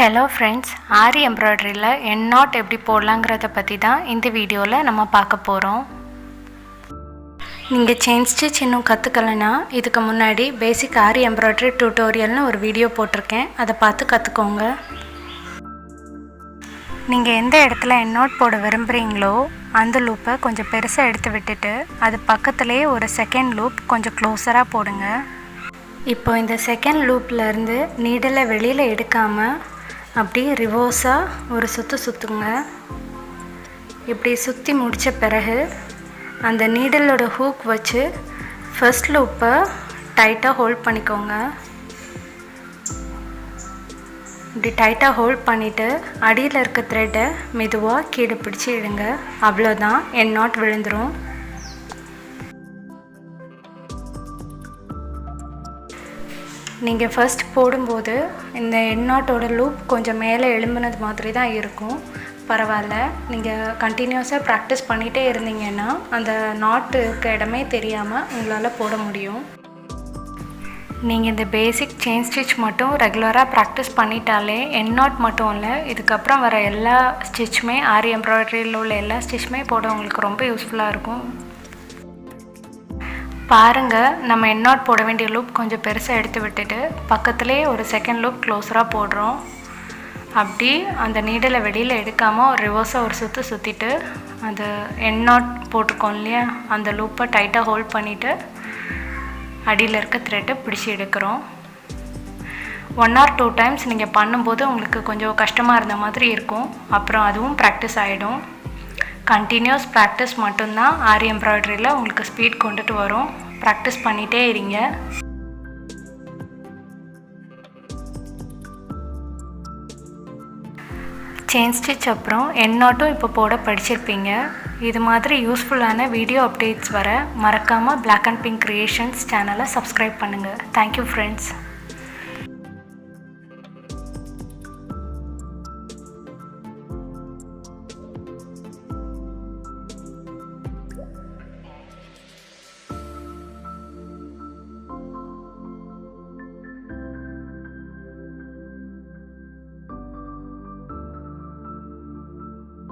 Hello friends, Aari Embroidery la end knot எப்படி போடலாம்ங்கறத பத்தி தான் இந்த வீடியோல நம்ம பார்க்க போறோம். நீங்க chain stitch இன்னும் கத்துக்கலனா இதுக்கு முன்னாடி Basic Aari Embroidery tutorialனு ஒரு வீடியோ போட்டுருக்கேன். அத பார்த்து கத்துக்கோங்க. நீங்க எந்த இடத்துல end knot போட விரும்புறீங்களோ அந்த லூப்பை கொஞ்சம் பெருசா எடுத்து விட்டுட்டு அது பக்கத்துலயே ஒரு செகண்ட் லூப் கொஞ்சம் க்ளோசரா போடுங்க. இப்போ இந்த செகண்ட் லூப்ல இருந்து நீடலை வெளியில எடுக்காம அப்படியே ரிவர்ஸா ஒரு சுத்துங்க. இப்படி சுத்தி முடிச்ச பிறகு அந்த நீடலோட ஹூக் வச்சு ஃபர்ஸ்ட் லூப்பை டைட்டா ஹோல்ட் பண்ணிக்கோங்க. இப்படி டைட்டா ஹோல்ட் பண்ணிட்டு அடியில இருக்க த்ரெட்டை மெதுவா கீழே பிடிச்சு இழுங்க. அவ்வளவுதான், எண்ட் நாட் விழுந்துரும். நீங்கள் ஃபர்ஸ்ட் போடும்போது இந்த எண்ட் நாட்டோட லூப் கொஞ்சம் மேலே எழும்புனது மாதிரி தான் இருக்கும். பரவாயில்ல, நீங்கள் கண்டினியூஸாக ப்ராக்டிஸ் பண்ணிகிட்டே இருந்தீங்கன்னா அந்த நாட்டு இருக்க இடமே தெரியாமல் உங்களால் போட முடியும். நீங்கள் இந்த பேசிக் செயின் ஸ்டிச் மட்டும் ரெகுலராக ப்ராக்டிஸ் பண்ணிட்டாலே எண்ட் நாட் மட்டும் இல்லை, இதுக்கப்புறம் வர எல்லா ஸ்டிச்சுமே ஆரி எம்ப்ராய்டரியில் உள்ள எல்லா ஸ்டிச்சுமே போட உங்களுக்கு ரொம்ப யூஸ்ஃபுல்லாக இருக்கும். பாருங்கள், நம்ம எண்ட் நாட் போட வேண்டிய லூப் கொஞ்சம் பெருசாக எடுத்து விட்டுட்டு பக்கத்துலேயே ஒரு செகண்ட் லூப் க்ளோஸராக போடுறோம். அப்படி அந்த நீடலை வெளியில் எடுக்காமல் ஒரு ரிவர்ஸாக ஒரு சுற்றிட்டு அந்த எண்ட் நாட் போட்டிருக்கோம் இல்லையா, அந்த லூப்பை டைட்டாக ஹோல்ட் பண்ணிவிட்டு அடியில் இருக்க த்ரெட்டை பிடிச்சி எடுக்கிறோம். 1 or 2 டைம்ஸ் நீங்கள் பண்ணும்போது உங்களுக்கு கொஞ்சம் கஷ்டமாக இருந்த மாதிரி இருக்கும். அப்புறம் அதுவும் ப்ராக்டிஸ் ஆகிடும். கண்டினியூஸ் ப்ராக்டிஸ் மட்டும்தான் ஆரி எம்ப்ராய்டரியில் உங்களுக்கு ஸ்பீட் கொண்டுட்டு வரும். ப்ராக்டிஸ் பண்ணிகிட்டே இருங்க. செயின் ஸ்டிச் அப்புறம் எண்ட் நாட்டும் இப்போ போட படிச்சிருப்பீங்க. இது மாதிரி யூஸ்ஃபுல்லான வீடியோ அப்டேட்ஸ் வர மறக்காமல் Black and Pink Creations சேனலை சப்ஸ்கிரைப் பண்ணுங்கள். Thank you friends.